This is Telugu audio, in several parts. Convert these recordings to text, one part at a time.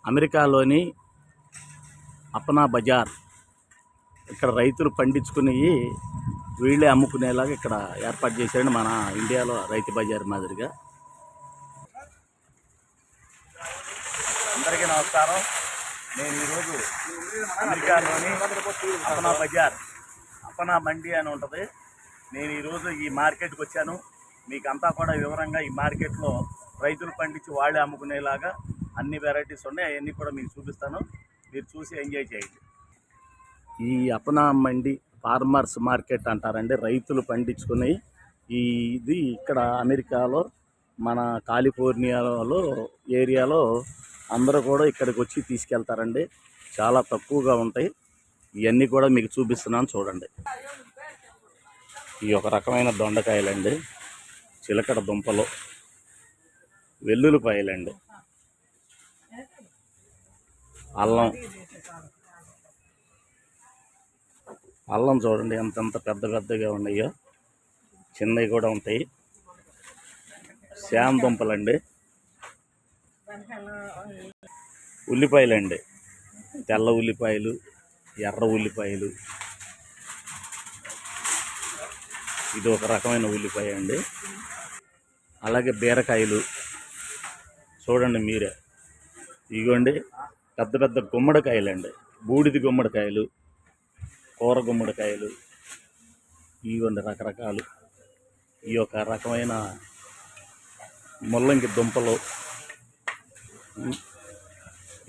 అమెరికాలోని అపనా బజార్ ఇక్కడ రైతులు పండించుకుని వీళ్ళే అమ్ముకునేలాగా ఇక్కడ ఏర్పాటు చేశాడు మన ఇండియాలో రైతు బజార్ మాదిరిగా. అందరికీ నమస్కారం. నేను ఈరోజు అమెరికాలోని అపనా బజార్, అపనా మండి అని ఉంటుంది. నేను ఈరోజు ఈ మార్కెట్కి వచ్చాను. మీకు అంతా కూడా వివరంగా ఈ మార్కెట్లో రైతులు పండించి వాళ్ళే అమ్ముకునేలాగా అన్ని వెరైటీస్ ఉన్నాయి. అవన్నీ కూడా మీకు చూపిస్తాను. మీరు చూసి ఎంజాయ్ చేయండి. ఈ అపనా మండి ఫార్మర్స్ మార్కెట్ అంటారండి. రైతులు పండించుకుని ఇది ఇక్కడ అమెరికాలో మన కాలిఫోర్నియాలో ఏరియాలో అందరూ కూడా ఇక్కడికి వచ్చి తీసుకెళ్తారండి. చాలా తక్కువగా ఉంటాయి. ఇవన్నీ కూడా మీకు చూపిస్తున్నాను చూడండి. ఈ ఒక రకమైన దొండకాయలండి, చిలకడ దుంపలు, వెల్లుల్లిపాయలండి, అల్లం చూడండి ఎంతంత పెద్దగా ఉన్నాయో, చిన్నవి కూడా ఉంటాయి. శామ దుంపలండి, ఉల్లిపాయలండి, తెల్ల ఉల్లిపాయలు, ఎర్ర ఉల్లిపాయలు, ఇది ఒక రకమైన ఉల్లిపాయ అండి. అలాగే బీరకాయలు చూడండి మీరే, ఇగోండి పెద్ద గుమ్మడికాయలండి, బూడిది గుమ్మడికాయలు, కూర గుమ్మడికాయలు, ఇవ్వండి రకరకాలు. ఈ ఒక రకమైన ముల్లంగి దుంపలు,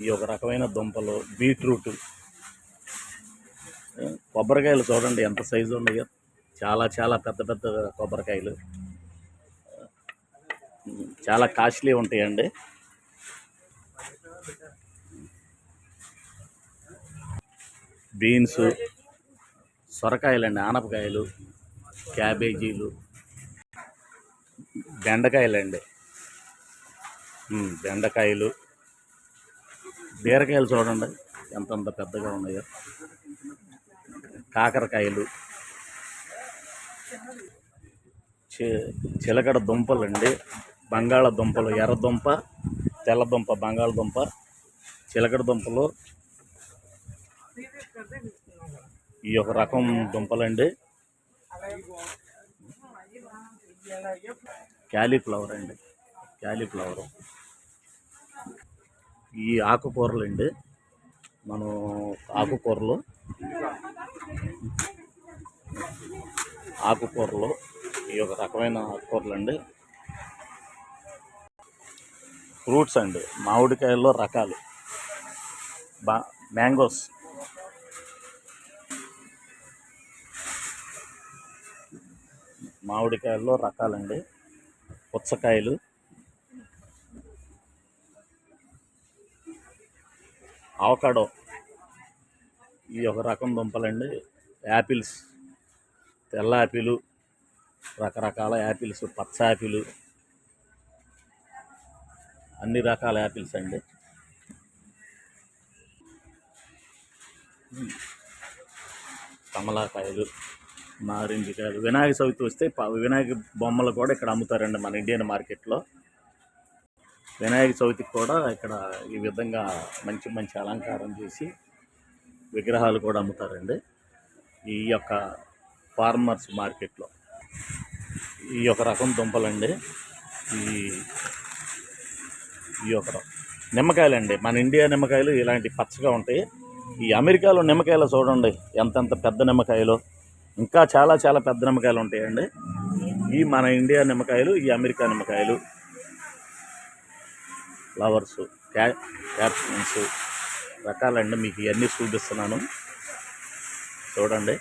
ఈ ఒక రకమైన దుంపలు, బీట్రూట్, కొబ్బరికాయలు చూడండి ఎంత సైజు ఉన్నాయో, చాలా పెద్ద కొబ్బరికాయలు, చాలా కాస్ట్లీ ఉంటాయండి. బీన్స్, సొరకాయలండి, ఆనపకాయలు, క్యాబేజీలు, బెండకాయలండి, బెండకాయలు, బీరకాయలు చూడండి ఎంతంత పెద్దగా ఉన్నాయో, కాకరకాయలు, చిలకడ దుంపలండి, బంగాళదుంపలు, ఎర్రదుంప, తెల్లదుంప, బంగాళదుంప, చిలకడ దుంపలు, ఈ ఒక రకం దుంపలండి, క్యాలీఫ్లవర్ అండి, క్యాలీఫ్లవరు, ఈ ఆకుకూరలండి, మనం ఆకుకూరలు ఈ ఒక రకమైన ఆకుకూరలండి. ఫ్రూట్స్ అండి, మామిడికాయల్లో రకాలు, మ్యాంగోస్, మామిడికాయల్లో రకాలండి, పుచ్చకాయలు, అవకాడో, ఈ ఒక రకం దుంపలండి, యాపిల్స్, తెల్ల యాపిల్, రకరకాల యాపిల్స్, పచ్చ యాపిల్, అన్ని రకాల యాపిల్స్ అండి. కమలాకాయలు, నారింజకాయలు. వినాయక చవితి వస్తే వినాయక బొమ్మలు కూడా ఇక్కడ అమ్ముతారండి మన ఇండియన్ మార్కెట్లో. వినాయక చవితికి కూడా ఇక్కడ ఈ విధంగా మంచి అలంకారం చేసి విగ్రహాలు కూడా అమ్ముతారండి ఈ యొక్క ఫార్మర్స్ మార్కెట్లో. ఈ ఒక రకం దుంపలండి, ఈ ఒక నిమ్మకాయలండి, మన ఇండియా నిమ్మకాయలు ఇలాంటి పచ్చగా ఉంటాయి. ఈ అమెరికాలో నిమ్మకాయలు చూడండి ఎంతంత పెద్ద నిమ్మకాయలు, ఇంకా చాలా పెద్ద నిమ్మకాయలు ఉంటాయండి. ఈ మన ఇండియా నిమ్మకాయలు, ఈ అమెరికా నిమ్మకాయలు, ఫ్లవర్స్, క్యాప్సికన్స్ రకాలండి. మీకు ఇవన్నీ చూపిస్తున్నాను చూడండి.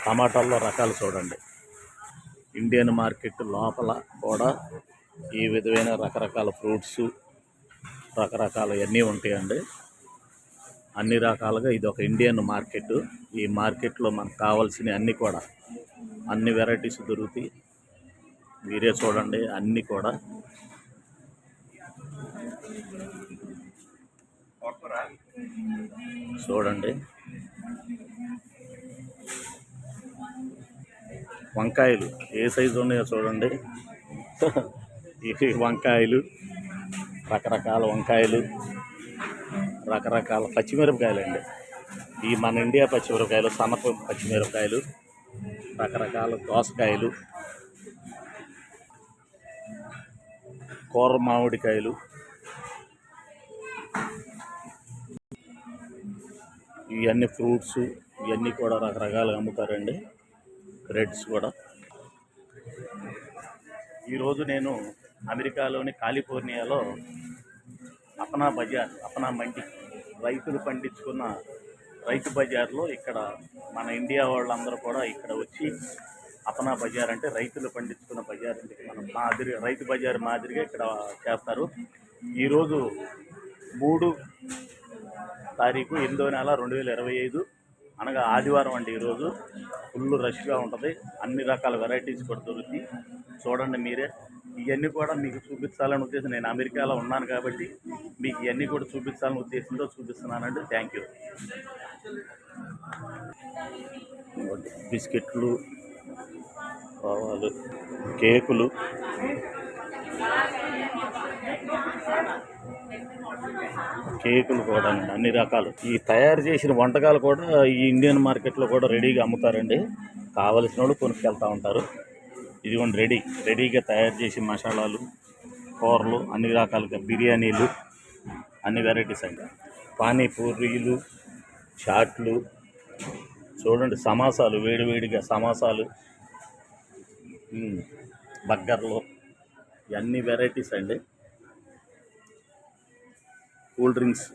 టమాటాల్లో రకాలు చూడండి. ఇండియన్ మార్కెట్ లోపల కూడా ఈ విధమైన రకరకాల ఫ్రూట్స్, రకరకాల అన్నీ ఉంటాయండి. అన్ని రకాలుగా ఇది ఒక ఇండియన్ మార్కెట్. ఈ మార్కెట్లో మనకు కావాల్సిన అన్నీ కూడా అన్ని వెరైటీస్ దొరుకుతాయి. మీరే చూడండి అన్నీ కూడా. చూడండి వంకాయలు ఏ సైజు ఉన్నాయో చూడండి. ఇవి వంకాయలు, రకరకాల వంకాయలు, రకరకాల పచ్చిమిరపకాయలు అండి. ఈ మన ఇండియా పచ్చిమిరపకాయలు, సన్నపు పచ్చిమిరపకాయలు, రకరకాల దోసకాయలు, కూర మామిడికాయలు, ఇవన్నీ ఫ్రూట్స్, ఇవన్నీ కూడా రకరకాలుగా అమ్ముతారండి. బ్రెడ్స్ కూడా. ఈరోజు నేను అమెరికాలోని కాలిఫోర్నియాలో అపనా బజార్, అపనా మండి, రైతులు పండించుకున్న రైతు బజార్లో ఇక్కడ మన ఇండియా వాళ్ళందరూ కూడా ఇక్కడ వచ్చి అపనా బజార్ అంటే రైతులు పండించుకున్న బజార్ అంటే మన మాదిరి రైతు బజార్ మాదిరిగా ఇక్కడ చేస్తారు. ఈరోజు 3 తారీఖు 8వ నెల 2025 అనగా ఆదివారం అండి. ఈరోజు ఫుల్ రష్గా ఉంటుంది. అన్ని రకాల వెరైటీస్ కూడా దొరుకుతాయి. చూడండి మీరే. ఇవన్నీ కూడా మీకు చూపించాలని ఉద్దేశం, నేను అమెరికాలో ఉన్నాను కాబట్టి మీకు ఇవన్నీ కూడా చూపించాలని ఉద్దేశంతో చూపిస్తున్నానండి. Thank you. బిస్కెట్లు, పావాలు, కేకులు, కేకులు కూడా అన్ని రకాలు. ఈ తయారు చేసిన వంటకాలు కూడా ఈ ఇండియన్ మార్కెట్లో కూడా రెడీగా అమ్ముతారండి. కావలసిన వాళ్ళు కొనుక్కెళ్తూ ఉంటారు. ఇదిగోండి రెడీగా తయారు చేసి మసాలాలు, కూరలు, అన్ని రకాలుగా బిర్యానీలు, అన్ని వెరైటీస్ అండి. పానీపూరీలు, చాట్లు, చూడండి సమోసాలు, వేడివేడిగా సమోసాలు, బర్గర్లు, ఇవన్నీ వెరైటీస్ అండి. Cool drinks.